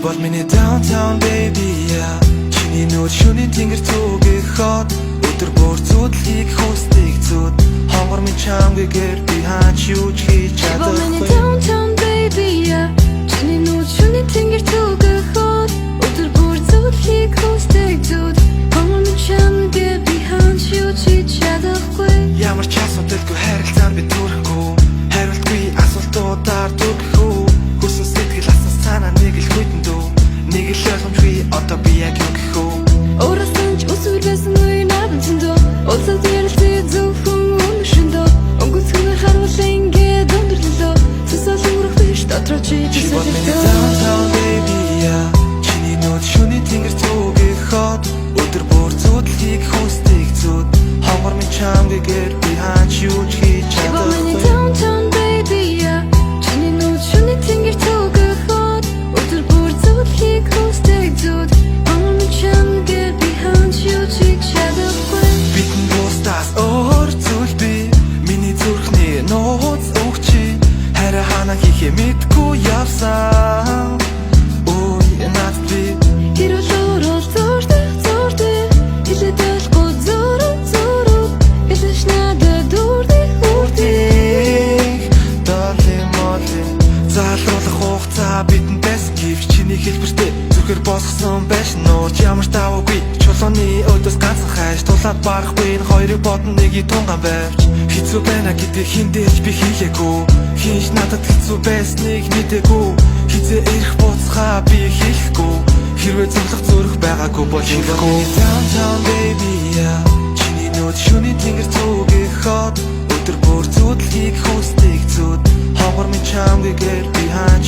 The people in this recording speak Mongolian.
бол миний downtown baby yeah. Чиний нүүр шөнийн тэнгэр зүгийг хот өдөр бүр зүудлийг хүсдэг зүуд хонгор минь чамгээр би хаач юу ч хийж чадахгүй downtown baby yeah. Чиний нүүр шөнийн тэнгэр зүгийг хот өдөр бүр зүудлийг хүсдэг зүуд хонгор минь чамгээр би хаач юу ч хийж чадахгүй ямар ч асуудалгүй харилцаанд би түрхгүй хариултгүй асуултуудаар дүрхүү хүссэн сэтгэл асан санаа нэг л хүйтэн дүү нэг л ойлгомжгүй одоо би яг юу гэх үү Оросонч усүр байсан үе надад дөө Олцоо дээрэлтэй зөвхөн өнөшөндөө Өнгөцгөр харуулсан ингээд өндөрлөлөө Цэсэл өнгөрөх биш дотроо чи бол миний downtown baby yeah. Чиний нүүр шөнийн тэнгэр зүгийг хот өдөр бүр зүудлийг хүсдэг зүуд хонгор минь чамгээр би хаач юу ч хийж чадахгүй downtown baby yeah. Чиний нүүр шөнийн тэнгэр зүгийг хот өдөр бүр зүудлийг хүсдэг зүуд хонгор минь чамгээр би хаач юу ч хийж чадахгүй Битэн бустаас өөр зүйл би миний зүрхний нууц өгчи хараа ханаа хийхээ мэдгүй явсан ой над би Хэрүүлөөрөө зурдээ Илэдэлгүй зуруу Илэш надад үрдих Долли молли Залруулах хугацаа бидэнд байсан гэвч чиний хэлбэртэй зүрхэр босгосон байж нууж ямар тавгүй чулууны өдөөс ганцхан хайш тулаад барахгүй энэ хоёрыг бодно нэгийг тунгаан байвч хэцүү байна гэдэг хиндэж би хийлээгүй хинч надад хэцүү байсныг мэдээгүй хизээ ирэх буцхаа би хийхгүй хэрвээ зөвлөх зүрх байгаагүй бол хийхгүй downtown baby yeah. Чиний нүүр шөнийн тэнгэр зүгийг хот өдөр бүр зүудлийг хүсдэг зүуд хонгор минь чамгээр би хаач